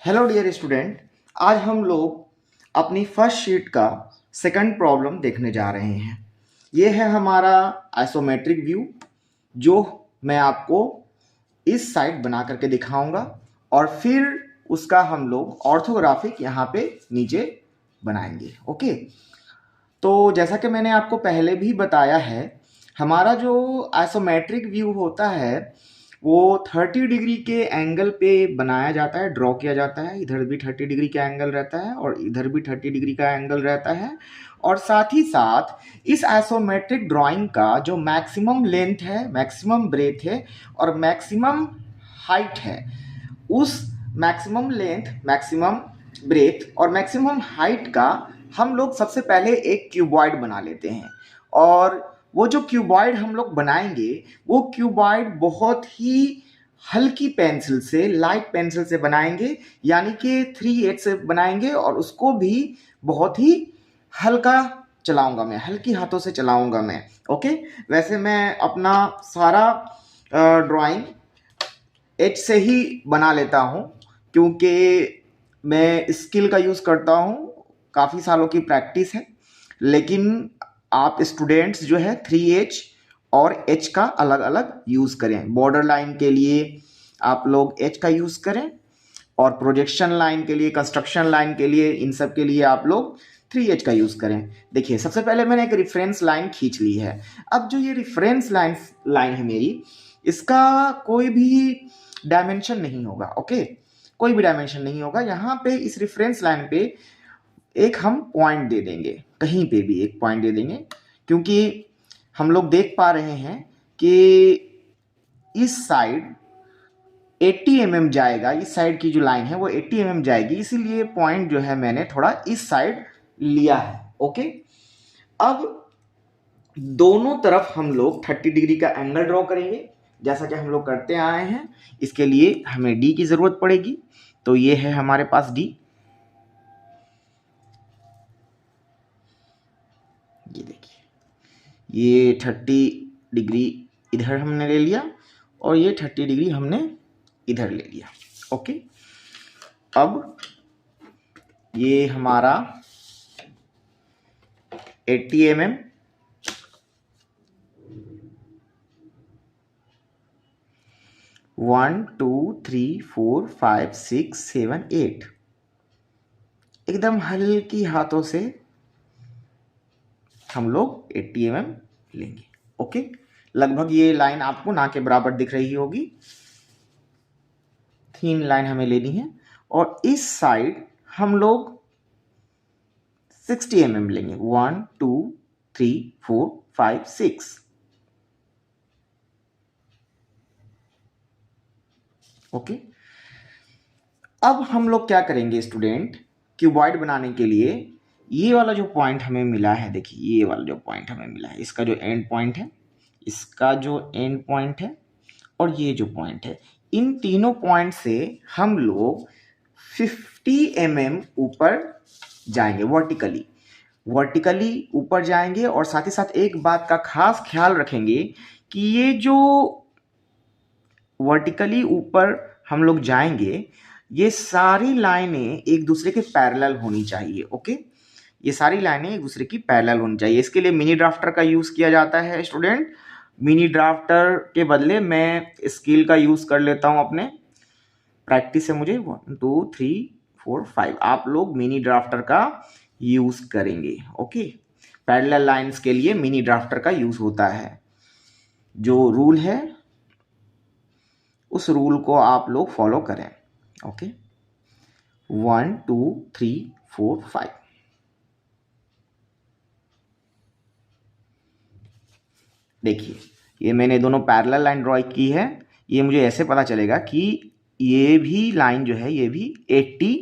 Hello dear student. आज हम लोग अपनी फर्स्ट शीट का सेकंड प्रॉब्लम देखने जा रहे हैं। ये है हमारा आइसोमेट्रिक व्यू, जो मैं आपको इस साइड बना करके दिखाऊंगा और फिर उसका हम लोग ऑर्थोग्राफिक यहाँ पे नीचे बनाएंगे। ओके, तो जैसा कि मैंने आपको पहले भी बताया है, हमारा जो आइसोमेट्रिक व्यू होता है वो 30 डिग्री के एंगल पे बनाया जाता है, ड्रॉ किया जाता है। इधर भी 30 डिग्री का एंगल रहता है और इधर भी 30 डिग्री का एंगल रहता है। और साथ ही साथ इस आइसोमेट्रिक ड्राइंग का जो मैक्सिमम लेंथ है, मैक्सिमम ब्रेथ है और मैक्सिमम हाइट है, उस मैक्सिमम लेंथ, मैक्सिमम ब्रेथ और मैक्सिमम हाइट का हम लोग सबसे पहले एक क्यूबॉइड बना लेते हैं। और वो जो क्यूबॉइड हम लोग बनाएंगे, वो क्यूबॉइड बहुत ही हल्की पेंसिल से, लाइट पेंसिल से बनाएंगे, यानी कि 3H से बनाएंगे। और उसको भी बहुत ही हल्का चलाऊंगा मैं, हल्की हाथों से चलाऊंगा मैं। ओके, वैसे मैं अपना सारा ड्राइंग एच से ही बना लेता हूँ, क्योंकि मैं स्किल का यूज़ करता हूँ, काफ़ी सालों की प्रैक्टिस है। लेकिन आप स्टूडेंट्स जो है 3H और H का अलग अलग यूज़ करें। बॉर्डर लाइन के लिए आप लोग H का यूज़ करें और प्रोजेक्शन लाइन के लिए, कंस्ट्रक्शन लाइन के लिए, इन सब के लिए आप लोग 3H का यूज़ करें। देखिए, सबसे पहले मैंने एक रेफरेंस लाइन खींच ली है। अब जो ये रेफरेंस लाइन है मेरी, इसका कोई भी डायमेंशन नहीं होगा। ओके, कोई भी डायमेंशन नहीं होगा। यहाँ पे इस रेफरेंस लाइन पे एक हम पॉइंट दे देंगे, कहीं पे भी एक पॉइंट दे देंगे, क्योंकि हम लोग देख पा रहे हैं कि इस साइड 80 mm जाएगा। इस साइड की जो लाइन है वो 80 mm जाएगी, इसीलिए पॉइंट जो है मैंने थोड़ा इस साइड लिया है। ओके, अब दोनों तरफ हम लोग 30 डिग्री का एंगल ड्रॉ करेंगे, जैसा कि हम लोग करते आए हैं। इसके लिए हमें डी की ज़रूरत पड़ेगी, तो ये है हमारे पास डी। ये देखिए, ये 30 डिग्री इधर हमने ले लिया और ये 30 डिग्री हमने इधर ले लिया। ओके, अब ये हमारा 80 mm, 1 2 3 4 5 6 7 8 एकदम हल्की हाथों से हम लोग 80 mm लेंगे। ओके, लगभग ये लाइन आपको ना के बराबर दिख रही होगी। 3 लाइन हमें लेनी है और इस साइड हम लोग 60 mm लेंगे। 1 2 3 4 5 6। ओके, अब हम लोग क्या करेंगे स्टूडेंट, क्यूबॉइड बनाने के लिए ये वाला जो पॉइंट हमें मिला है, देखिए ये वाला जो पॉइंट हमें मिला है, इसका जो एंड पॉइंट है, इसका जो एंड पॉइंट है और ये जो पॉइंट है, इन तीनों पॉइंट से हम लोग 50 mm ऊपर जाएंगे, वर्टिकली वर्टिकली ऊपर जाएंगे। और साथ ही साथ एक बात का खास ख्याल रखेंगे कि ये जो वर्टिकली ऊपर हम लोग जाएंगे, ये सारी लाइनें एक दूसरे के पैरेलल होनी चाहिए। ओके, ये सारी लाइनें एक दूसरे की पैरेलल होनी चाहिए। इसके लिए मिनी ड्राफ्टर का यूज़ किया जाता है स्टूडेंट। मिनी ड्राफ्टर के बदले मैं स्केल का यूज़ कर लेता हूँ अपने प्रैक्टिस से। मुझे 1 2 3 4 5 आप लोग मिनी ड्राफ्टर का यूज़ करेंगे। ओके, पैरेलल लाइंस के लिए मिनी ड्राफ्टर का यूज़ होता है। जो रूल है उस रूल को आप लोग फॉलो करें। ओके, 1 2 3 4 5। देखिए, ये मैंने दोनों पैरेलल लाइन ड्रॉ की है। ये मुझे ऐसे पता चलेगा कि ये भी लाइन जो है ये भी 80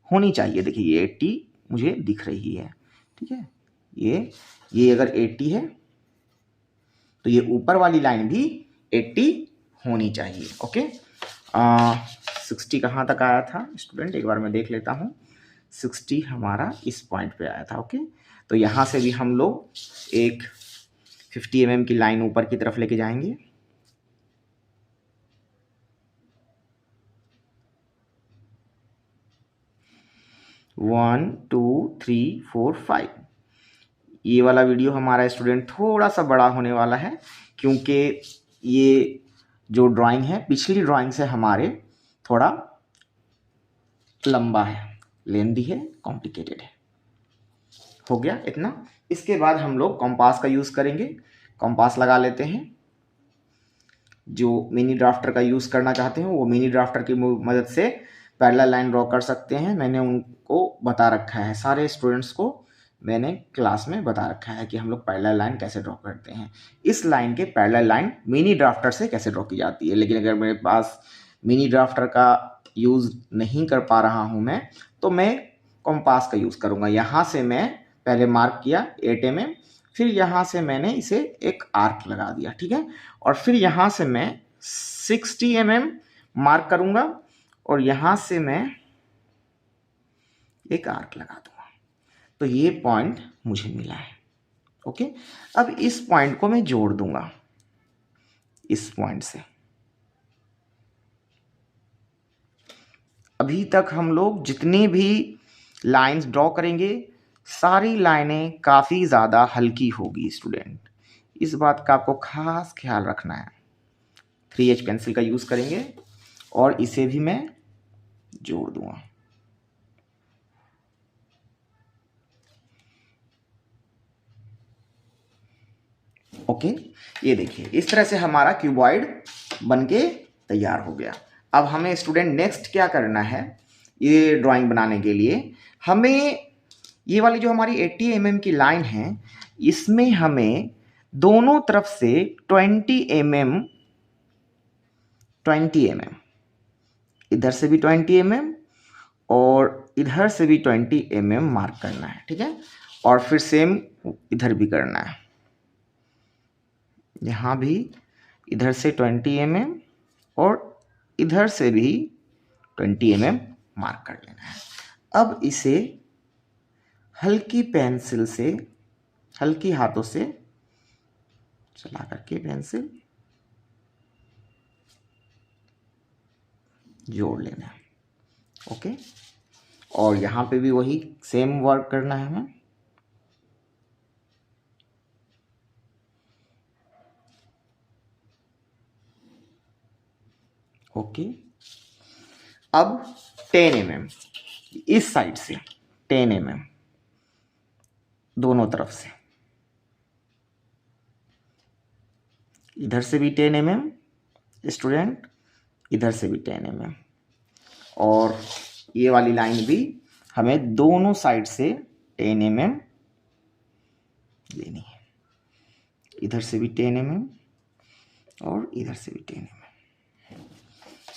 होनी चाहिए। देखिए, ये 80 मुझे दिख रही है। ठीक है, ये अगर 80 है तो ये ऊपर वाली लाइन भी 80 होनी चाहिए। ओके, 60 कहाँ तक आया था स्टूडेंट, एक बार मैं देख लेता हूँ। 60 हमारा इस पॉइंट पे आया था। ओके, तो यहाँ से भी हम लोग एक 50 mm की लाइन ऊपर की तरफ लेके जाएंगे। 1 2 3 4 5। ये वाला वीडियो हमारा स्टूडेंट थोड़ा सा बड़ा होने वाला है, क्योंकि ये जो ड्राइंग है पिछली ड्राइंग से हमारे थोड़ा लंबा है, लेंदी है, कॉम्प्लिकेटेड है। हो गया इतना। इसके बाद हम लोग कंपास का यूज़ करेंगे। कंपास लगा लेते हैं। जो मिनी ड्राफ्टर का यूज़ करना चाहते हैं वो मिनी ड्राफ्टर की मदद से पैरेलल लाइन ड्रॉ कर सकते हैं। मैंने उनको बता रखा है, सारे स्टूडेंट्स को मैंने क्लास में बता रखा है कि हम लोग पैरेलल लाइन कैसे ड्रॉ करते हैं। इस लाइन के पैरेलल लाइन मिनी ड्राफ्टर से कैसे ड्रॉ की जाती है। लेकिन अगर मेरे पास मिनी ड्राफ्टर का यूज़ नहीं कर पा रहा हूँ मैं, तो मैं कंपास का यूज़ करूँगा। यहाँ से मैं पहले मार्क किया 8 mm, फिर यहाँ से मैंने इसे एक आर्क लगा दिया, ठीक है। और फिर यहाँ से मैं 60 mm मार्क करूँगा और यहाँ से मैं एक आर्क लगा दूंगा। तो ये पॉइंट मुझे मिला है। ओके, अब इस पॉइंट को मैं जोड़ दूंगा इस पॉइंट से। अभी तक हम लोग जितनी भी लाइंस ड्रॉ करेंगे सारी लाइनें काफ़ी ज़्यादा हल्की होगी स्टूडेंट, इस बात का आपको खास ख्याल रखना है। 3H पेंसिल का यूज़ करेंगे और इसे भी मैं जोड़ दूंगा। ओके, ये देखिए इस तरह से हमारा क्यूबॉइड बनके तैयार हो गया। अब हमें स्टूडेंट नेक्स्ट क्या करना है, ये ड्राइंग बनाने के लिए हमें ये वाली जो हमारी 80 mm की लाइन है, इसमें हमें दोनों तरफ से 20 mm इधर से भी 20 mm और इधर से भी 20 mm मार्क करना है, ठीक है। और फिर सेम इधर भी करना है, यहाँ भी इधर से 20 mm और इधर से भी 20 mm मार्क कर लेना है। अब इसे हल्की पेंसिल से, हल्की हाथों से चला करके पेंसिल जोड़ लेना है। ओके, और यहाँ पे भी वही सेम वर्क करना है हमें। ओके, अब 10 mm इस साइड से 10 mm दोनों तरफ से, इधर से भी 10 mm स्टूडेंट, इधर से भी 10 mm, और ये वाली लाइन भी हमें दोनों साइड से 10 mm लेनी है, इधर से भी 10 mm और इधर से भी 10 mm।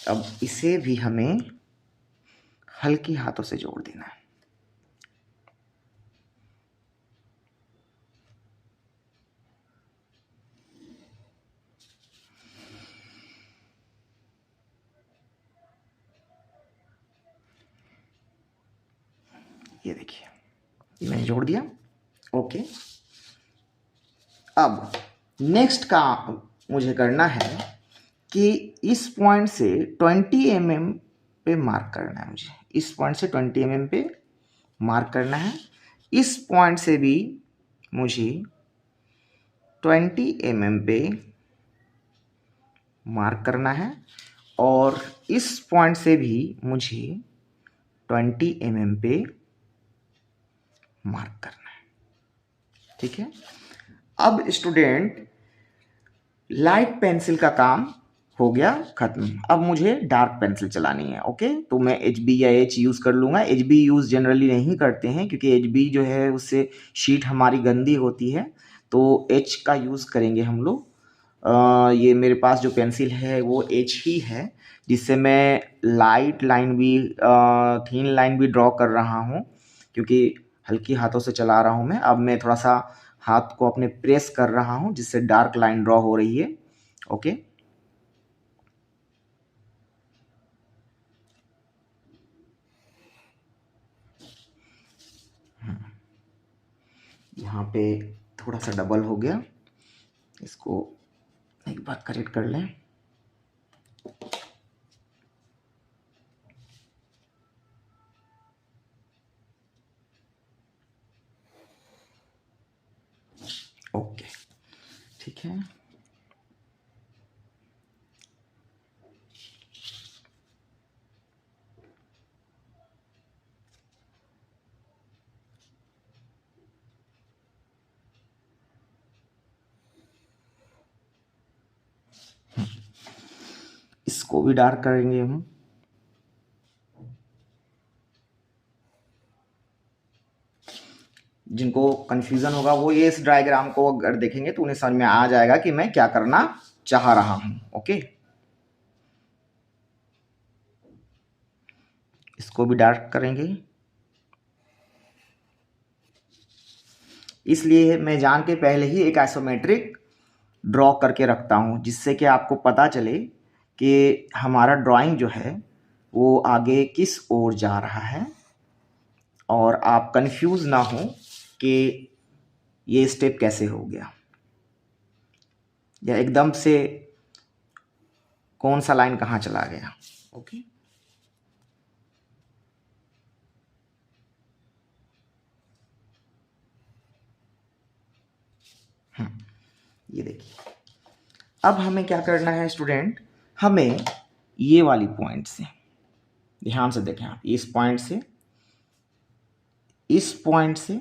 अब इसे भी हमें हल्की हाथों से जोड़ देना है। ये देखिए, ये मैंने जोड़ दिया। ओके, अब नेक्स्ट का मुझे करना है कि इस पॉइंट से 20 mm पे मार्क करना है। मुझे इस पॉइंट से 20 mm पे मार्क करना है। इस पॉइंट से भी मुझे 20 mm पे मार्क करना है और इस पॉइंट से भी मुझे 20 mm पे मार्क करना है, ठीक है। अब स्टूडेंट लाइट पेंसिल का काम हो गया खत्म। अब मुझे डार्क पेंसिल चलानी है। ओके, तो मैं HB या H यूज़ कर लूँगा। HB यूज़ जनरली नहीं करते हैं क्योंकि HB जो है उससे शीट हमारी गंदी होती है, तो H का यूज़ करेंगे हम लोग। ये मेरे पास जो पेंसिल है वो H ही है, जिससे मैं लाइट लाइन भी थीन लाइन भी ड्रॉ कर रहा हूँ, क्योंकि हल्की हाथों से चला रहा हूँ मैं। अब मैं थोड़ा सा हाथ को अपने प्रेस कर रहा हूँ जिससे डार्क लाइन ड्रॉ हो रही है। ओके, यहाँ पे थोड़ा सा डबल हो गया, इसको एक बार करेक्ट कर लें। ठीक है, इसको भी डार्क करेंगे हम। जिनको कंफ्यूजन होगा वो ये इस डायग्राम को अगर देखेंगे तो उन्हें समझ में आ जाएगा कि मैं क्या करना चाह रहा हूं। ओके, इसको भी डार्क करेंगे। इसलिए मैं जान के पहले ही एक आइसोमेट्रिक ड्रॉ करके रखता हूं, जिससे कि आपको पता चले कि हमारा ड्राइंग जो है वो आगे किस ओर जा रहा है और आप कंफ्यूज ना हो कि ये स्टेप कैसे हो गया या एकदम से कौन सा लाइन कहाँ चला गया। ओके, ये देखिए, अब हमें क्या करना है स्टूडेंट, हमें ये वाली पॉइंट से, ध्यान से देखें आप, इस पॉइंट से, इस पॉइंट से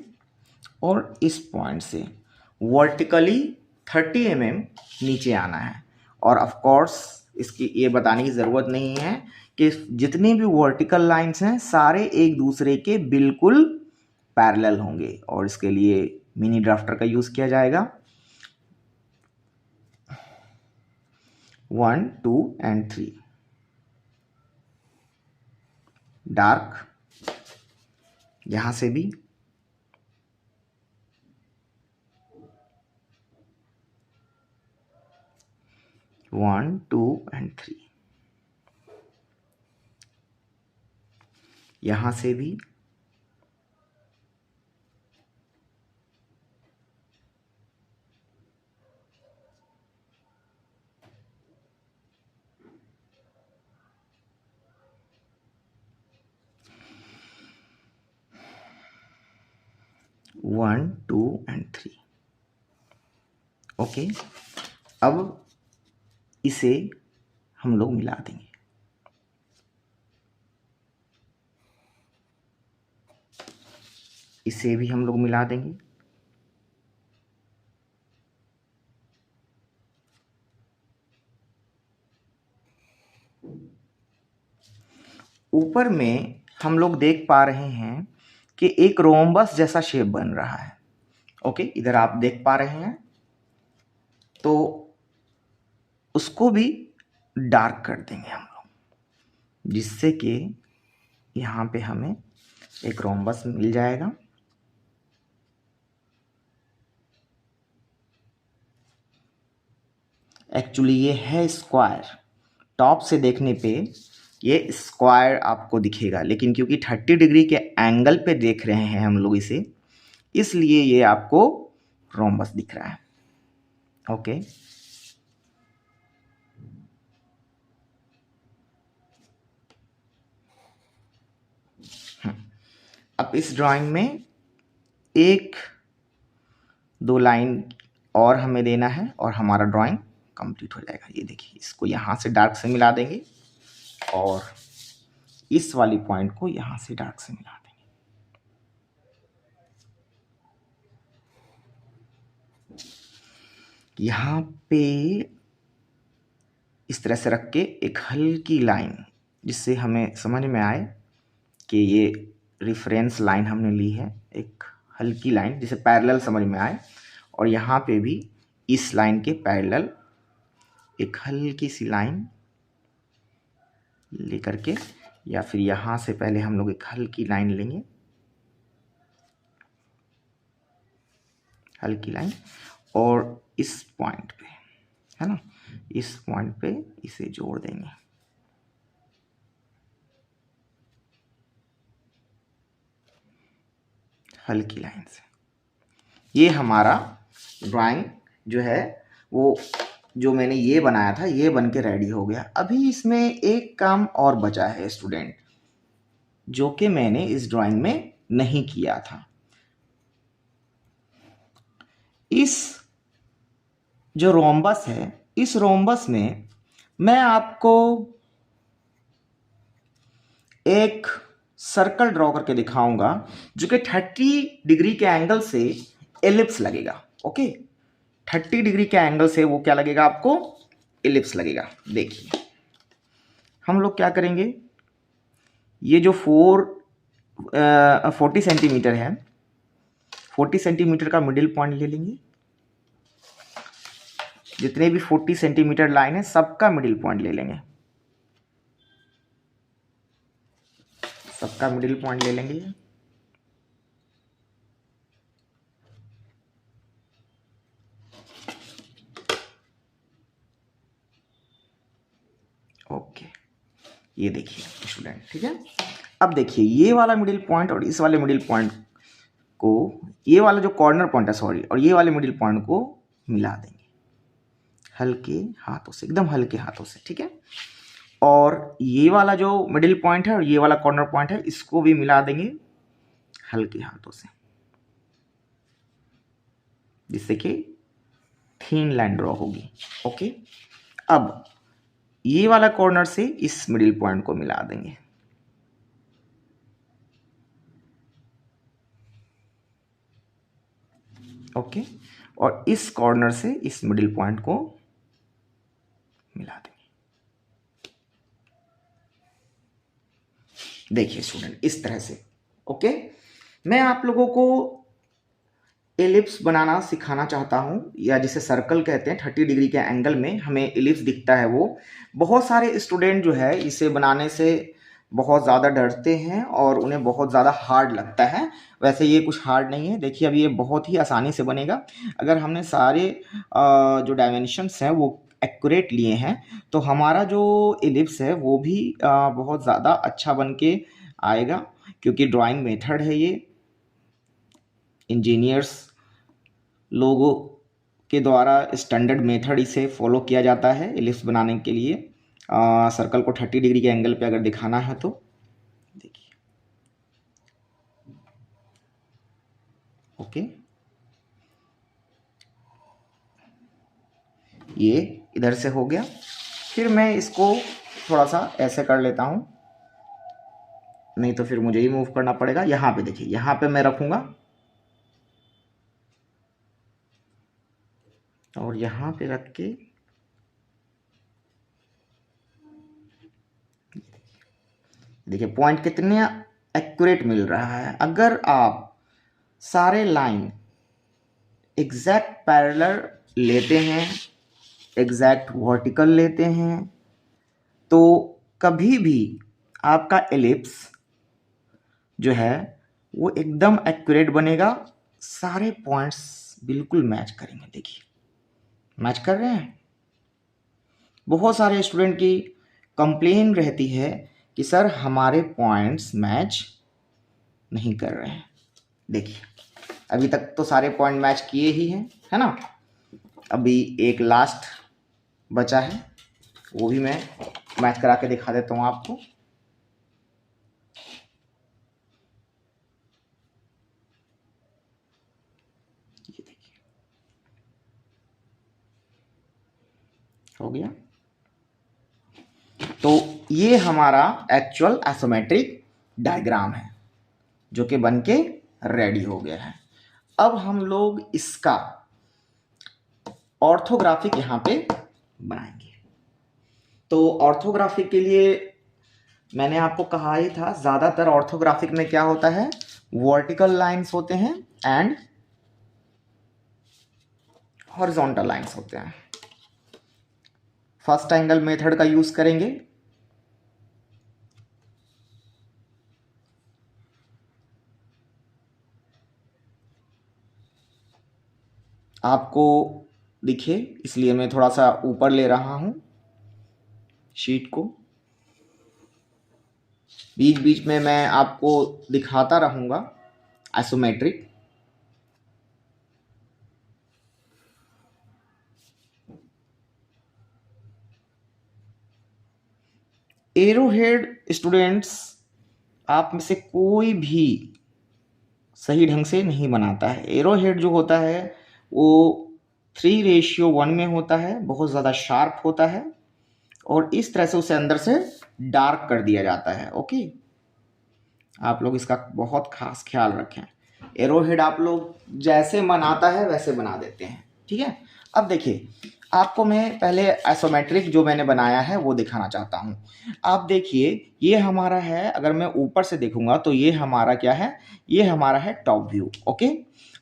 और इस पॉइंट से वर्टिकली 30 mm नीचे आना है। और ऑफ कोर्स इसकी ये बताने की ज़रूरत नहीं है कि जितनी भी वर्टिकल लाइंस हैं सारे एक दूसरे के बिल्कुल पैरेलल होंगे, और इसके लिए मिनी ड्राफ्टर का यूज़ किया जाएगा। 1 2 and 3 डार्क, यहां से भी 1 2 and 3, यहां से भी 1 2 and 3। ओके, अब इसे हम लोग मिला देंगे। इसे भी हम लोग मिला देंगे। ऊपर में हम लोग देख पा रहे हैं कि एक रोम्बस जैसा शेप बन रहा है। ओके, इधर आप देख पा रहे हैं, तो उसको भी डार्क कर देंगे हम लोग, जिससे कि यहाँ पे हमें एक रोम्बस मिल जाएगा। एक्चुअली ये है स्क्वायर, टॉप से देखने पे ये स्क्वायर आपको दिखेगा, लेकिन क्योंकि 30 डिग्री के एंगल पे देख रहे हैं हम लोग इसे, इसलिए ये आपको रोम्बस दिख रहा है। ओके, अब इस ड्राइंग में एक दो लाइन और हमें देना है और हमारा ड्राइंग कंप्लीट हो जाएगा। ये देखिए, इसको यहाँ से डार्क से मिला देंगे और इस वाली पॉइंट को यहाँ से डार्क से मिला देंगे। यहाँ पे इस तरह से रख के एक हल्की लाइन, जिससे हमें समझ में आए कि ये रेफरेंस लाइन हमने ली है, एक हल्की लाइन जिसे पैरेलल समझ में आए, और यहाँ पे भी इस लाइन के पैरेलल एक हल्की सी लाइन लेकर के, या फिर यहाँ से पहले हम लोग एक हल्की लाइन लेंगे, हल्की लाइन, और इस पॉइंट पे, है ना, इस पॉइंट पे इसे जोड़ देंगे। हल्की लाइन से ये हमारा ड्राइंग जो है वो, जो मैंने ये बनाया था, ये बन के रेडी हो गया। अभी इसमें एक काम और बचा है स्टूडेंट, जो कि मैंने इस ड्राइंग में नहीं किया था। इस जो रोम्बस है, इस रोम्बस में मैं आपको एक सर्कल ड्रॉ करके दिखाऊंगा जो कि 30 डिग्री के एंगल से एलिप्स लगेगा। ओके, 30 डिग्री के एंगल से वो क्या लगेगा आपको, एलिप्स लगेगा। देखिए हम लोग क्या करेंगे, ये जो 40 सेंटीमीटर है, 40 सेंटीमीटर का मिडिल पॉइंट ले लेंगे। जितने भी 40 सेंटीमीटर लाइन है सबका मिडिल पॉइंट ले लेंगे, सबका मिडिल पॉइंट ले लेंगे। ओके, ये देखिए स्टूडेंट, ठीक है। अब देखिए ये वाला मिडिल पॉइंट और इस वाले मिडिल पॉइंट को, ये वाला जो कॉर्नर पॉइंट है सॉरी, और ये वाले मिडिल पॉइंट को मिला देंगे हल्के हाथों से, एकदम हल्के हाथों से, ठीक है। और ये वाला जो मिडिल पॉइंट है और ये वाला कॉर्नर पॉइंट है, इसको भी मिला देंगे हल्के हाथों से, जिससे कि थीन लाइन ड्रॉ होगी। ओके, अब ये वाला कॉर्नर से इस मिडिल पॉइंट को मिला देंगे। ओके, और इस कॉर्नर से इस मिडिल पॉइंट को मिला देंगे। देखिए स्टूडेंट, इस तरह से। ओके, मैं आप लोगों को एलिप्स बनाना सिखाना चाहता हूं, या जिसे सर्कल कहते हैं। 30 डिग्री के एंगल में हमें एलिप्स दिखता है। वो बहुत सारे स्टूडेंट जो है इसे बनाने से बहुत ज़्यादा डरते हैं और उन्हें बहुत ज़्यादा हार्ड लगता है। वैसे ये कुछ हार्ड नहीं है। देखिए अब ये बहुत ही आसानी से बनेगा अगर हमने सारे जो डायमेंशंस हैं वो एक्यूरेट लिए हैं, तो हमारा जो एलिप्स है वो भी बहुत ज़्यादा अच्छा बन के आएगा, क्योंकि ड्राइंग मेथड है ये। इंजीनियर्स लोगों के द्वारा स्टैंडर्ड मेथड इसे फॉलो किया जाता है एलिप्स बनाने के लिए। सर्कल को 30 डिग्री के एंगल पे अगर दिखाना है तो देखिए। ओके, ये इधर से हो गया। फिर मैं इसको थोड़ा सा ऐसे कर लेता हूँ, नहीं तो फिर मुझे ही मूव करना पड़ेगा। यहाँ पे देखिए, यहाँ पे मैं रखूँगा और यहाँ पे रख के देखिए पॉइंट कितने एक्यूरेट मिल रहा है। अगर आप सारे लाइन एग्जैक्ट पैरेलल लेते हैं, एग्जैक्ट वर्टिकल लेते हैं, तो कभी भी आपका एलिप्स जो है वो एकदम एक्यूरेट बनेगा। सारे पॉइंट्स बिल्कुल मैच करेंगे। देखिए मैच कर रहे हैं। बहुत सारे स्टूडेंट की कंप्लेन रहती है कि सर हमारे पॉइंट्स मैच नहीं कर रहे हैं। देखिए अभी तक तो सारे पॉइंट मैच किए ही हैं, है ना। अभी एक लास्ट बचा है, वो भी मैं मैच करा के दिखा देता हूँ आपको। ये देखिए हो गया। तो ये हमारा एक्चुअल आइसोमेट्रिक डायग्राम है जो कि बन के रेडी हो गया है। अब हम लोग इसका ऑर्थोग्राफिक यहाँ पे बनाएंगे। तो ऑर्थोग्राफिक के लिए मैंने आपको कहा ही था, ज़्यादातर ऑर्थोग्राफिक में क्या होता है, वर्टिकल लाइंस होते हैं एंड हॉरिजॉन्टल लाइंस होते हैं। फर्स्ट एंगल मेथड का यूज करेंगे। आपको दिखे इसलिए मैं थोड़ा सा ऊपर ले रहा हूं शीट को। बीच बीच में मैं आपको दिखाता रहूंगा आइसोमेट्रिक। एरोहेड स्टूडेंट्स आप में से कोई भी सही ढंग से नहीं बनाता है। एरोहेड जो होता है वो 3:1 में होता है, बहुत ज़्यादा शार्प होता है और इस तरह से उसे अंदर से डार्क कर दिया जाता है। ओके, आप लोग इसका बहुत खास ख्याल रखें। एरोहेड आप लोग जैसे मन आता है वैसे बना देते हैं, ठीक है। अब देखिए, आपको मैं पहले आइसोमेट्रिक जो मैंने बनाया है वो दिखाना चाहता हूँ। आप देखिए, ये हमारा है, अगर मैं ऊपर से देखूंगा तो ये हमारा क्या है, ये हमारा है टॉप व्यू। ओके,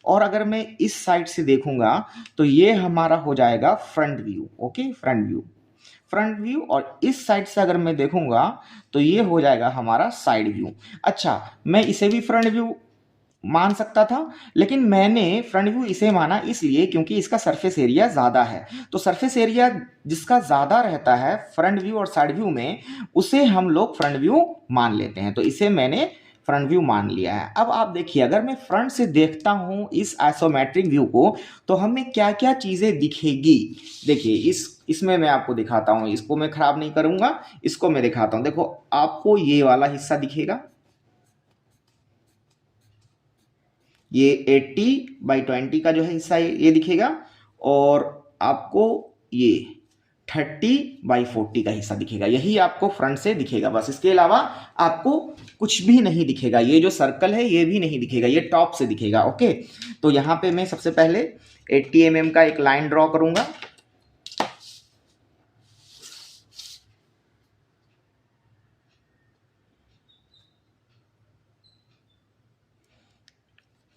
और अगर मैं इस साइड से देखूंगा तो ये हमारा हो जाएगा front view. Okay, front view, front view. और इस साइड से अगर मैं देखूंगा तो ये हो जाएगा हमारा साइड व्यू। अच्छा, मैं इसे भी फ्रंट व्यू मान सकता था, लेकिन मैंने फ्रंट व्यू इसे माना इसलिए क्योंकि इसका सरफेस एरिया ज़्यादा है। तो सरफेस एरिया जिसका ज़्यादा रहता है फ्रंट व्यू और साइड व्यू में, उसे हम लोग फ्रंट व्यू मान लेते हैं। तो इसे मैंने फ्रंट व्यू मान लिया है। अब आप देखिए, अगर मैं फ्रंट से देखता हूं इस आइसोमेट्रिक व्यू को तो हमें क्या क्या चीज़ें दिखेगी। देखिए, इसमें मैं आपको दिखाता हूं, इसको मैं खराब नहीं करूंगा, इसको मैं दिखाता हूं। देखो, आपको ये वाला हिस्सा दिखेगा, ये 80/20 का जो है हिस्सा ये दिखेगा, और आपको ये 30/40 का हिस्सा दिखेगा। यही आपको फ्रंट से दिखेगा, बस। इसके अलावा आपको कुछ भी नहीं दिखेगा। ये जो सर्कल है ये भी नहीं दिखेगा, ये टॉप से दिखेगा। ओके, तो यहाँ पे मैं सबसे पहले 80 mm का एक लाइन ड्रॉ करूंगा।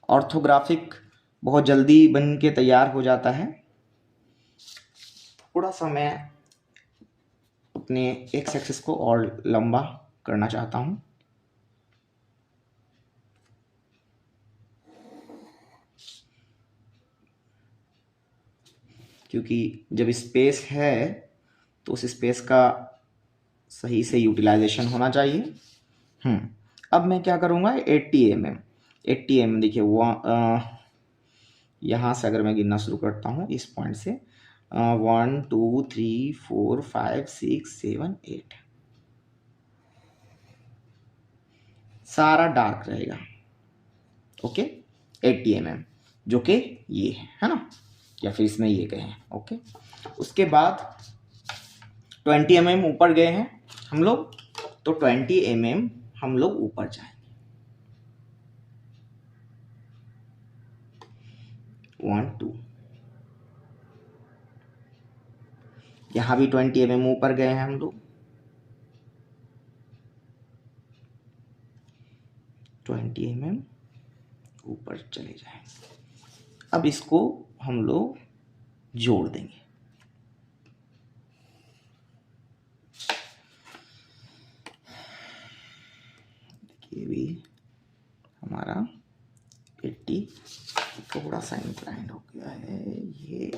ऑर्थोग्राफिक बहुत जल्दी बन के तैयार हो जाता है। थोड़ा सा मैं अपने एक्स एक्सिस को और लंबा करना चाहता हूं, क्योंकि जब स्पेस है तो उस स्पेस का सही से यूटिलाइजेशन होना चाहिए। अब मैं क्या करूँगा, 80 mm, 80 mm देखिए, वो यहाँ से अगर मैं गिनना शुरू करता हूँ इस पॉइंट से, 1 2 3 4 5 6 7 8, सारा डार्क रहेगा। ओके, 80 mm, जो कि ये है ना, या फिर इसमें ये कहें। ओके, उसके बाद 20 mm ऊपर गए हैं हम लोग, तो 20 mm हम लोग ऊपर जाएंगे। 1 2, यहाँ भी 20 mm ऊपर गए हैं हम लोग, 20 mm ऊपर चले जाएंगे। अब इसको हम लोग जोड़ देंगे। ये भी हमारा 80 थोड़ा सा इंक्लाइंड हो गया है, ये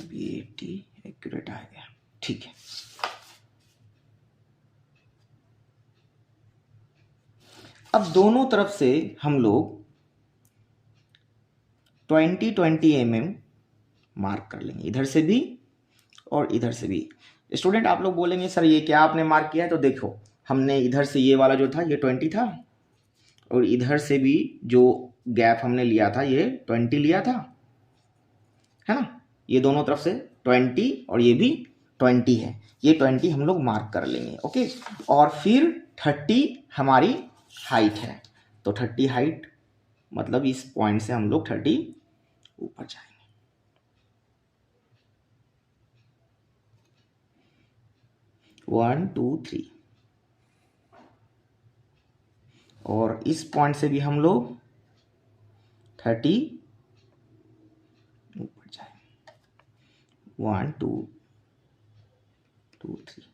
अभी 80 एक्यूरेट आ गया, ठीक है। अब दोनों तरफ से हम लोग 20 mm मार्क कर लेंगे, इधर से भी और इधर से भी। स्टूडेंट, आप लोग बोलेंगे सर ये क्या आपने मार्क किया है, तो देखो, हमने इधर से ये वाला जो था ये 20 था, और इधर से भी जो गैप हमने लिया था ये 20 लिया था, है ना। ये दोनों तरफ से 20 और ये भी 20 है, ये 20 हम लोग मार्क कर लेंगे। ओके, और फिर 30 हमारी हाइट है, तो 30 हाइट मतलब इस पॉइंट से हम लोग 30 ऊपर जाएंगे। 1 2 3, और इस पॉइंट से भी हम लोग 30 ऊपर जाएंगे। 1 2 2 3,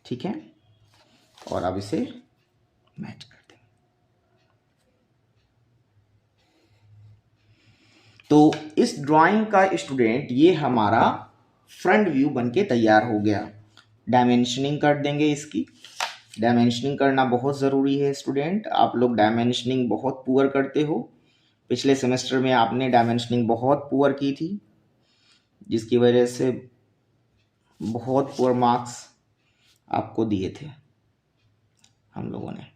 ठीक है। और अब इसे मैच कर देंगे। तो इस ड्राइंग का स्टूडेंट ये हमारा फ्रंट व्यू बनके तैयार हो गया। डायमेंशनिंग कर देंगे इसकी। डायमेंशनिंग करना बहुत ज़रूरी है स्टूडेंट, आप लोग डायमेंशनिंग बहुत पुअर करते हो। पिछले सेमेस्टर में आपने डायमेंशनिंग बहुत पुअर की थी, जिसकी वजह से बहुत पुअर मार्क्स आपको दिए थे हम लोगों ने।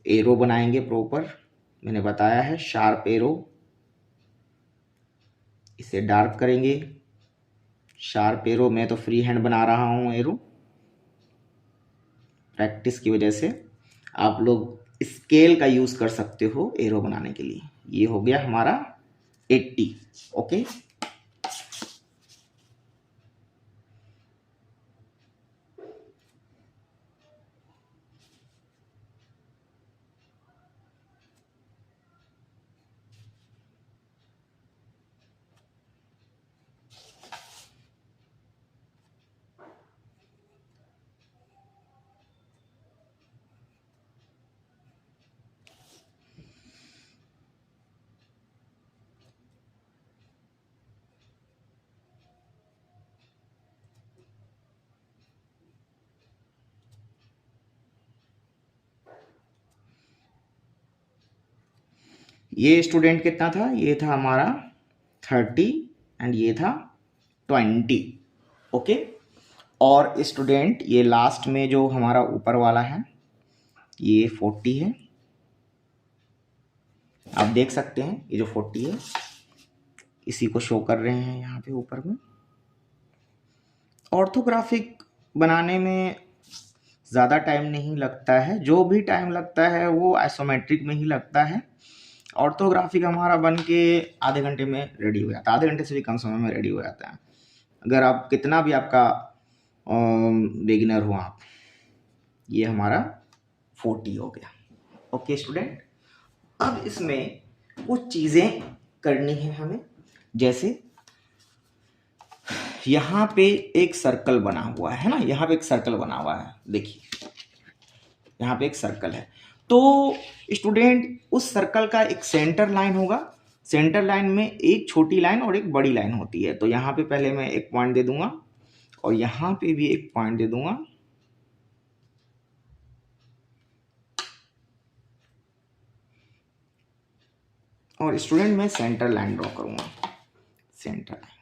एरो बनाएंगे प्रॉपर, मैंने बताया है, शार्प एरो। इसे डार्क करेंगे। शार्प एरो, मैं तो फ्री हैंड बना रहा हूँ एरो, प्रैक्टिस की वजह से। आप लोग स्केल का यूज कर सकते हो एरो बनाने के लिए। ये हो गया हमारा 80। ओके, ये स्टूडेंट कितना था? ये था हमारा 30 एंड ये था 20। ओके, और स्टूडेंट ये लास्ट में जो हमारा ऊपर वाला है ये 40 है। आप देख सकते हैं ये जो 40 है इसी को शो कर रहे हैं यहाँ पे ऊपर में। ऑर्थोग्राफिक बनाने में ज़्यादा टाइम नहीं लगता है, जो भी टाइम लगता है वो आइसोमेट्रिक में ही लगता है। ऑर्थोग्राफिक हमारा बन के आधे घंटे में रेडी हो जाता है, आधे घंटे से भी कम समय में रेडी हो जाता है। अगर आप कितना भी आपका बिगिनर हो आप। ये हमारा 40 हो गया। ओके स्टूडेंट, अब इसमें कुछ चीज़ें करनी है हमें। जैसे यहाँ पे एक सर्कल बना हुआ है ना, यहाँ पे एक सर्कल बना हुआ है, देखिए यहाँ पे एक सर्कल है। तो स्टूडेंट उस सर्कल का एक सेंटर लाइन होगा। सेंटर लाइन में एक छोटी लाइन और एक बड़ी लाइन होती है। तो यहाँ पे पहले मैं एक पॉइंट दे दूंगा और यहाँ पे भी एक पॉइंट दे दूंगा। और स्टूडेंट मैं सेंटर लाइन ड्रॉ करूंगा। सेंटर लाइन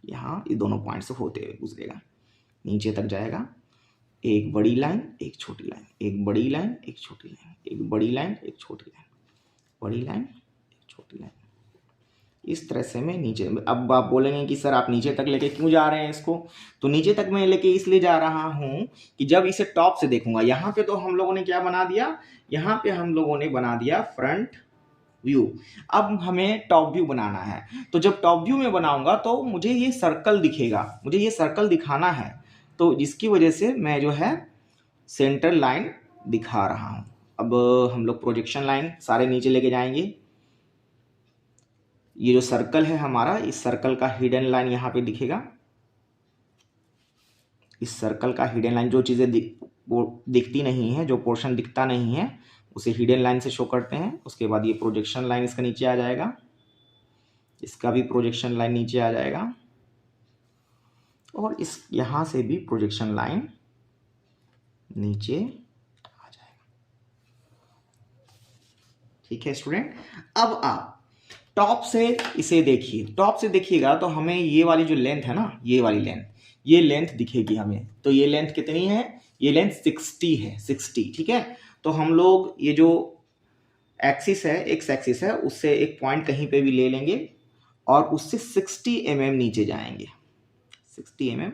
यहाँ ये दोनों पॉइंट से होते हुए गुजरेगा, नीचे तक जाएगा। एक बड़ी लाइन, एक छोटी लाइन, एक बड़ी लाइन, एक छोटी लाइन, एक बड़ी लाइन, एक छोटी लाइन, बड़ी लाइन, एक छोटी लाइन। इस तरह से मैं नीचे, अब आप बोलेंगे कि सर आप नीचे तक लेके क्यों जा रहे हैं इसको? तो नीचे तक मैं लेके इसलिए जा रहा हूँ कि जब इसे टॉप से देखूंगा, यहाँ पे तो हम लोगों ने क्या बना दिया, यहाँ पे हम लोगों ने बना दिया फ्रंट व्यू। अब हमें टॉप व्यू बनाना है। तो जब टॉप व्यू में बनाऊंगा तो मुझे ये सर्कल दिखेगा, मुझे ये सर्कल दिखाना है। तो जिसकी वजह से मैं जो है सेंटर लाइन दिखा रहा हूं। अब हम लोग प्रोजेक्शन लाइन सारे नीचे लेके जाएंगे। ये जो सर्कल है हमारा, इस सर्कल का हिडन लाइन यहाँ पे दिखेगा। इस सर्कल का हिडन लाइन, जो चीज़ें दिखती नहीं है, जो पोर्शन दिखता नहीं है उसे हिडन लाइन से शो करते हैं। उसके बाद ये प्रोजेक्शन लाइन इसका नीचे आ जाएगा, इसका भी प्रोजेक्शन लाइन नीचे आ जाएगा, और इस यहाँ से भी प्रोजेक्शन लाइन नीचे आ जाएगा। ठीक है स्टूडेंट, अब आप टॉप से इसे देखिए। टॉप से देखिएगा तो हमें ये वाली जो लेंथ है ना, ये वाली लेंथ, ये लेंथ दिखेगी हमें। तो ये लेंथ कितनी है? ये लेंथ 60 है, 60। ठीक है, तो हम लोग ये जो एक्सिस है, एक्स एक्सिस है, उससे एक पॉइंट कहीं पे भी ले लेंगे और उससे 60 mm नीचे जाएंगे, 60 mm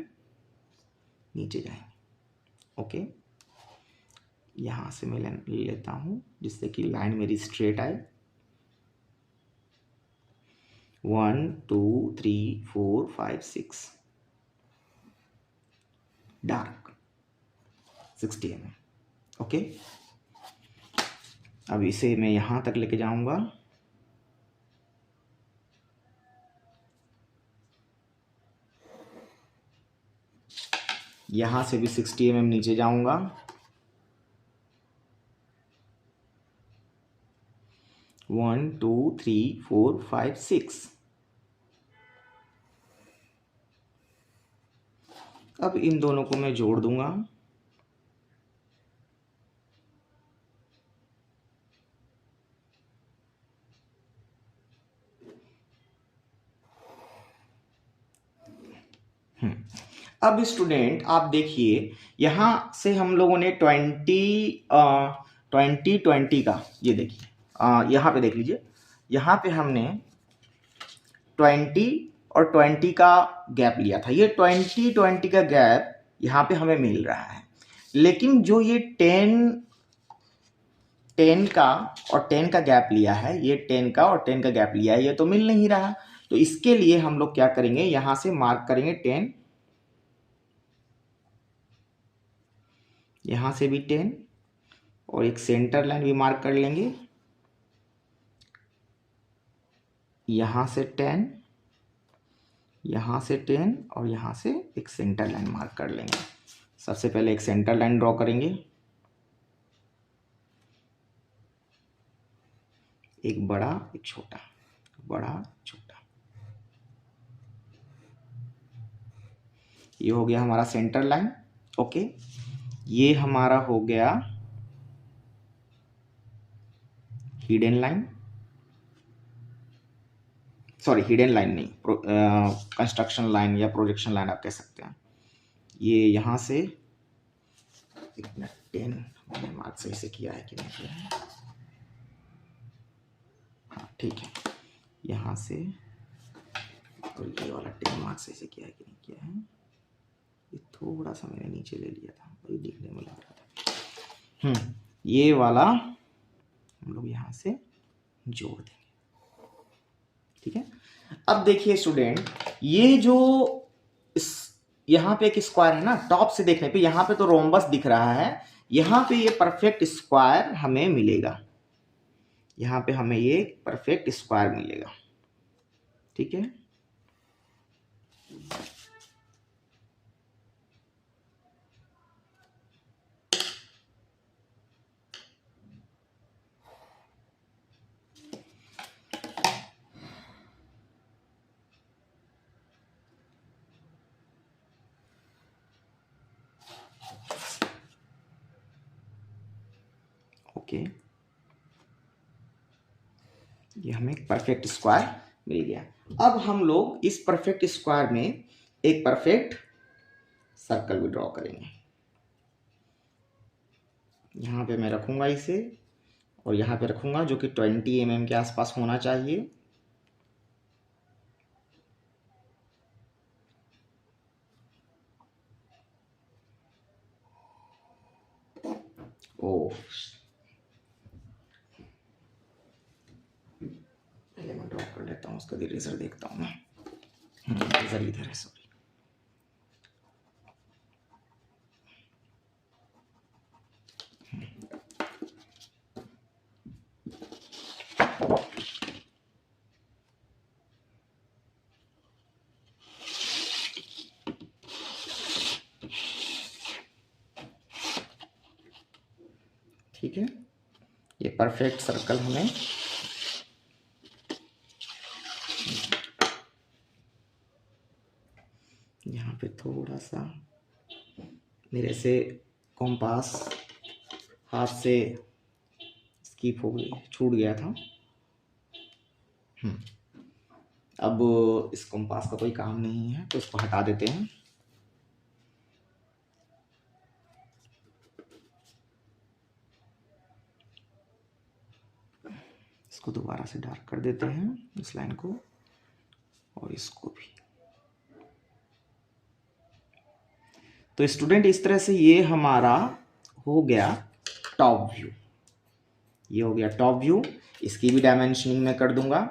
नीचे जाएंगे। ओके, यहां से मैं ले लेता हूं जिससे कि लाइन मेरी स्ट्रेट आए। 1 2 3 4 5 6 डार्क 60 mm। ओके, अब इसे मैं यहां तक लेके जाऊंगा। यहां से भी 60 mm नीचे जाऊंगा। 1 2 3 4 5 6। अब इन दोनों को मैं जोड़ दूंगा। अब स्टूडेंट आप देखिए, यहाँ से हम लोगों ने 20 का, ये देखिए यहाँ पे देख लीजिए, यहाँ पे हमने 20 और 20 का गैप लिया था। ये 20 का गैप यहाँ पे हमें मिल रहा है, लेकिन जो ये 10 का और 10 का गैप लिया है, ये 10 का और 10 का गैप लिया है, ये तो मिल नहीं रहा। तो इसके लिए हम लोग क्या करेंगे, यहां से मार्क करेंगे 10, यहां से भी 10 और एक सेंटर लाइन भी मार्क कर लेंगे, यहां से 10, यहां से 10 और यहां से एक सेंटर लाइन मार्क कर लेंगे। सबसे पहले एक सेंटर लाइन ड्रॉ करेंगे, एक बड़ा एक छोटा, बड़ा छोटा, ये हो गया हमारा सेंटर लाइन। ओके, ये हमारा हो गया hidden line, sorry hidden line नहीं, कंस्ट्रक्शन लाइन या प्रोजेक्शन लाइन आप कह सकते हैं। ये यहाँ से, एक मिनट, 10 मैंने मार्क सही से किया है कि नहीं किया है, हाँ ठीक है, यहाँ से, और ये वाला 10 मार्क सही से किया है कि नहीं किया है, ये थोड़ा सा मैंने नीचे ले लिया था, वही दिखने में लग रहा था। ये वाला हम लोग यहाँ से जोड़ देंगे, ठीक है। अब देखिए स्टूडेंट, ये जो यहाँ पे एक स्क्वायर है ना, टॉप से देखने पे यहाँ पे तो रोम्बस दिख रहा है, यहाँ पे ये परफेक्ट स्क्वायर हमें मिलेगा, यहाँ पे हमें ये परफेक्ट स्क्वायर मिलेगा, ठीक है। ओके, ये हमें एक परफेक्ट स्क्वायर मिल गया। अब हम लोग इस परफेक्ट स्क्वायर में एक परफेक्ट सर्कल भी ड्रॉ करेंगे। यहाँ पे मैं रखूंगा इसे, और यहाँ पे रखूंगा, जो कि 20 mm के आसपास होना चाहिए। ओ, पहले मैं ड्रॉ कर लेता हूँ, उसका इरेजर देखता हूँ मैं, इरेजर इधर है, सॉरी। ठीक है, ये परफेक्ट सर्कल हमें यहाँ पे थोड़ा सा मेरे से कॉम्पास हाथ से स्किप हो गई, छूट गया था। अब इस कॉम्पास का कोई काम नहीं है, तो इसको हटा देते हैं। इसको दोबारा से डार्क कर देते हैं, इस लाइन को और इसको भी। तो स्टूडेंट, इस तरह से ये हमारा हो गया टॉप व्यू, ये हो गया टॉप व्यू। इसकी भी डायमेंशनिंग मैं कर दूंगा।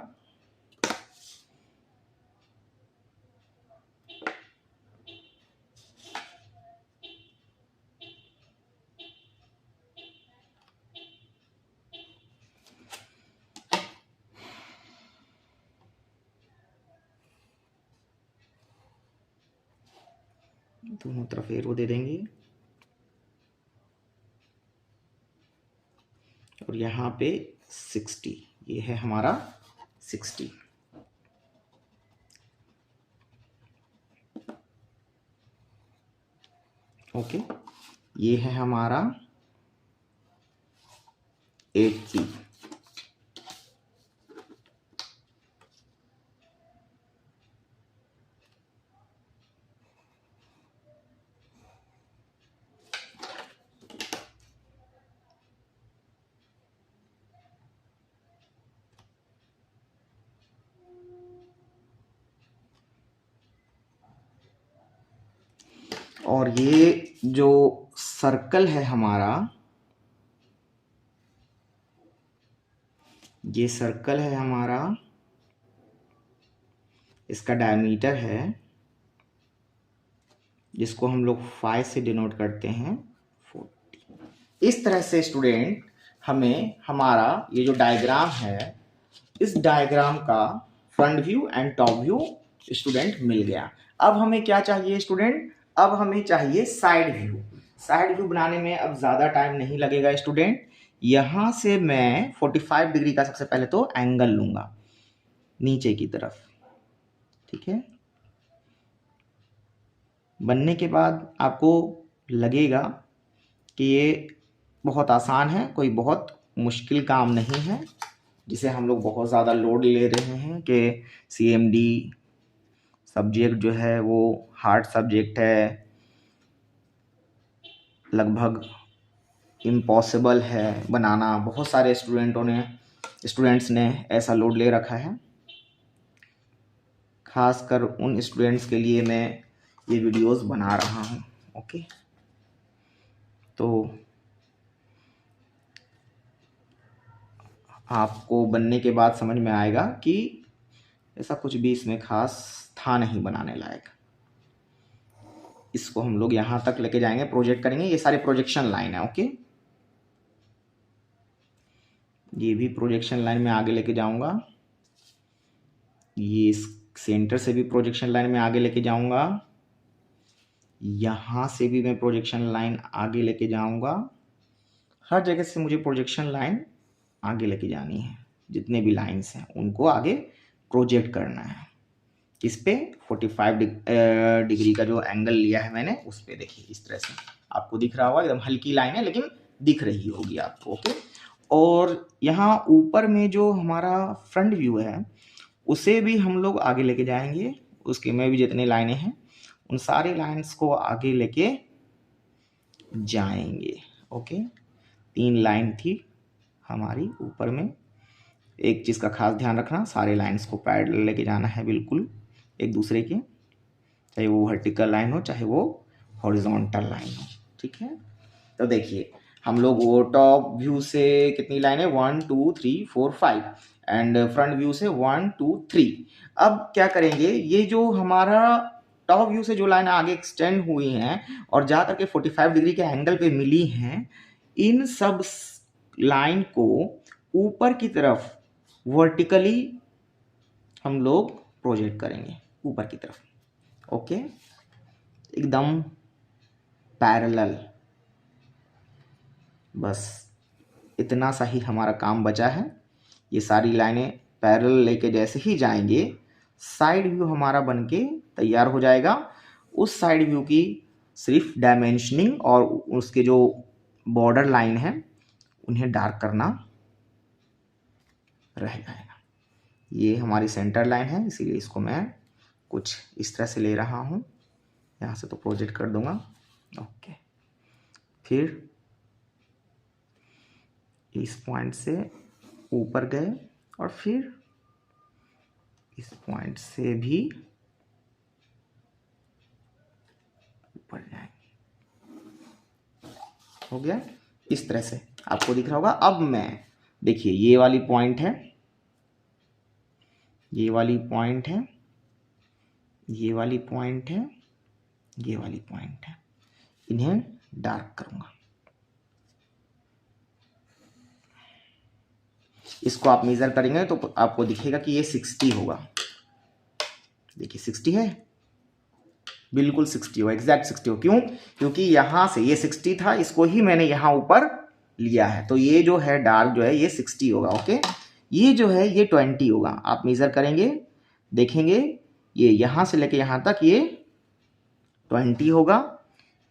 दोनों तरफ एरो दे देंगे, और यहाँ पे 60, ये है हमारा 60। ओके, ये है हमारा 80। और ये जो सर्कल है हमारा, ये सर्कल है हमारा, इसका डायमीटर है जिसको हम लोग 5 से डिनोट करते हैं 40। इस तरह से स्टूडेंट हमें हमारा ये जो डायग्राम है, इस डायग्राम का front view and top view student मिल गया। अब हमें क्या चाहिए स्टूडेंट? अब हमें चाहिए साइड व्यू। साइड व्यू बनाने में अब ज़्यादा टाइम नहीं लगेगा स्टूडेंट। यहाँ से मैं 45 डिग्री का सबसे पहले तो एंगल लूँगा नीचे की तरफ, ठीक है। बनने के बाद आपको लगेगा कि ये बहुत आसान है, कोई बहुत मुश्किल काम नहीं है जिसे हम लोग बहुत ज़्यादा लोड ले रहे हैं कि CMD सब्जेक्ट जो है वो हार्ड सब्जेक्ट है, लगभग इम्पॉसिबल है बनाना। बहुत सारे स्टूडेंट्स ने ऐसा लोड ले रखा है। खासकर उन स्टूडेंट्स के लिए मैं ये वीडियोस बना रहा हूँ। ओके, तो आपको बनने के बाद समझ में आएगा कि ऐसा कुछ भी इसमें खास था नहीं बनाने लायक। इसको हम लोग यहाँ तक लेके जाएंगे, प्रोजेक्ट करेंगे। ये सारे प्रोजेक्शन लाइन है। ओके, ये भी प्रोजेक्शन लाइन में आगे लेके जाऊंगा। ये सेंटर से भी प्रोजेक्शन लाइन में आगे लेके जाऊंगा। यहाँ से भी मैं प्रोजेक्शन लाइन आगे लेके जाऊंगा। हर जगह से मुझे प्रोजेक्शन लाइन आगे लेके जानी है। जितने भी लाइंस हैं उनको आगे प्रोजेक्ट करना है। किस पे? 45 डिग्री का जो एंगल लिया है मैंने उस पे। देखिए इस तरह से आपको दिख रहा होगा, एकदम हल्की लाइन है लेकिन दिख रही होगी आपको। ओके, और यहाँ ऊपर में जो हमारा फ्रंट व्यू है उसे भी हम लोग आगे लेके जाएंगे। उसके में भी जितने लाइनें हैं उन सारी लाइन्स को आगे लेके जाएंगे। ओके, 3 लाइन थी हमारी ऊपर में। एक चीज़ का खास ध्यान रखना, सारे लाइन्स को पैरेलल लेके जाना है बिल्कुल एक दूसरे के, चाहे वो वर्टिकल लाइन हो चाहे वो हॉरिजॉन्टल लाइन हो, ठीक है। तो देखिए हम लोग वो टॉप व्यू से कितनी लाइन है, 1 2 3 4 5 एंड फ्रंट व्यू से 1 2 3। अब क्या करेंगे, ये जो हमारा टॉप व्यू से जो लाइन आगे एक्सटेंड हुई हैं और जा करके 45 डिग्री के एंगल पे मिली हैं, इन सब लाइन को ऊपर की तरफ वर्टिकली हम लोग प्रोजेक्ट करेंगे ऊपर की तरफ। ओके, एकदम पैरेलल। बस इतना सा ही हमारा काम बचा है। ये सारी लाइनें पैरेलल लेके जैसे ही जाएंगे साइड व्यू हमारा बनके तैयार हो जाएगा। उस साइड व्यू की सिर्फ डायमेंशनिंग और उसके जो बॉर्डर लाइन है उन्हें डार्क करना रह जाएगा। ये हमारी सेंटर लाइन है, इसीलिए इसको मैं कुछ इस तरह से ले रहा हूँ। यहाँ से तो प्रोजेक्ट कर दूंगा। ओके, फिर इस पॉइंट से ऊपर गए और फिर इस पॉइंट से भी ऊपर जाएंगे। हो गया, इस तरह से आपको दिख रहा होगा। अब मैं देखिए ये वाली पॉइंट है, ये वाली पॉइंट है, ये वाली पॉइंट है, ये वाली पॉइंट है, इन्हें डार्क करूंगा। इसको आप मेजर करेंगे तो आपको दिखेगा कि ये 60 होगा। देखिए 60 है, बिल्कुल 60 हो, एग्जैक्ट 60 हो। क्यों? क्योंकि यहां से ये 60 था, इसको ही मैंने यहां ऊपर लिया है, तो ये जो है डार्क जो है ये 60 होगा। ओके, ये जो है ये 20 होगा। आप मेजर करेंगे देखेंगे ये यहां से लेके यहां तक ये 20 होगा,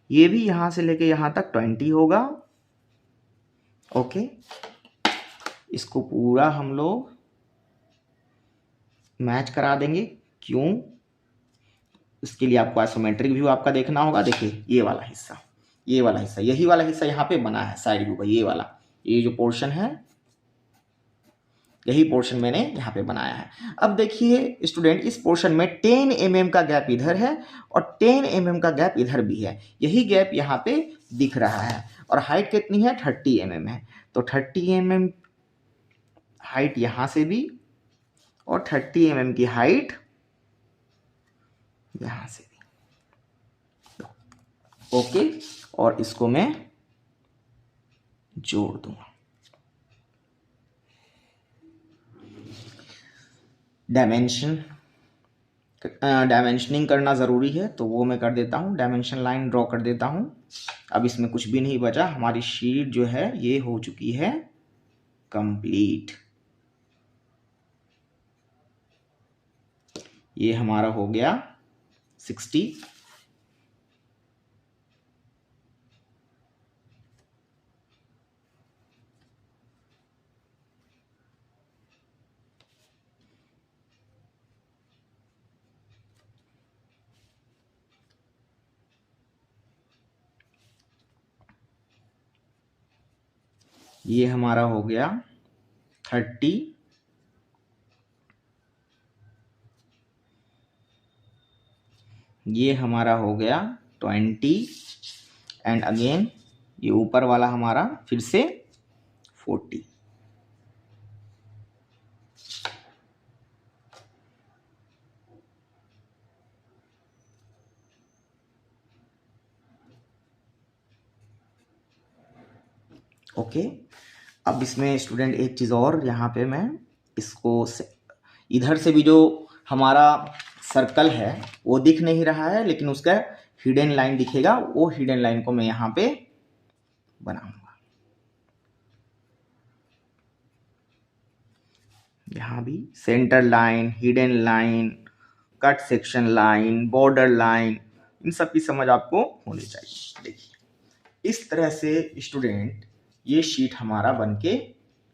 ये भी यहां से लेके यहां तक 20 होगा। ओके, इसको पूरा हम लोग मैच करा देंगे। क्यों? इसके लिए आपको आइसोमेट्रिक व्यू आपका देखना होगा। देखिए ये वाला हिस्सा, ये वाला हिस्सा, यही वाला हिस्सा यहाँ पे बना है साइड व्यू का। ये वाला, ये जो पोर्शन है यही पोर्शन मैंने यहाँ पे बनाया है। अब देखिए स्टूडेंट, इस पोर्शन में 10 mm का गैप इधर है और 10 mm का गैप इधर भी है। यही गैप यहाँ पे दिख रहा है और हाइट कितनी है, 30 mm है। तो 30 mm हाइट यहाँ से भी और 30 mm की हाइट यहाँ से भी। ओके, और इसको मैं जोड़ दूंगा। डायमेंशनिंग करना ज़रूरी है, तो वो मैं कर देता हूँ, डायमेंशन लाइन ड्रॉ कर देता हूँ। अब इसमें कुछ भी नहीं बचा, हमारी शीट जो है ये हो चुकी है कंप्लीट। ये हमारा हो गया 60। ये हमारा हो गया 30। ये हमारा हो गया 20 एंड अगेन ये ऊपर वाला हमारा फिर से 40। ओके, अब इसमें स्टूडेंट एक चीज़ और, यहाँ पे मैं इसको इधर से भी जो हमारा सर्कल है वो दिख नहीं रहा है, लेकिन उसका हिडन लाइन दिखेगा। वो हिडन लाइन को मैं यहाँ पे बनाऊंगा। यहाँ भी centre line, hidden line, cut section line, border line, इन सब की समझ आपको होनी चाहिए। देखिए इस तरह से स्टूडेंट ये शीट हमारा बनके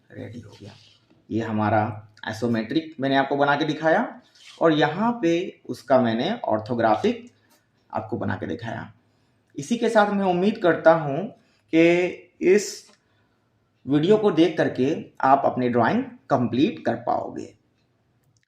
रेडी हो गया। ये हमारा आइसोमेट्रिक मैंने आपको बना के दिखाया और यहाँ पे उसका मैंने ऑर्थोग्राफिक आपको बना के दिखाया। इसी के साथ मैं उम्मीद करता हूँ कि इस वीडियो को देख करके आप अपनी ड्राइंग कंप्लीट कर पाओगे।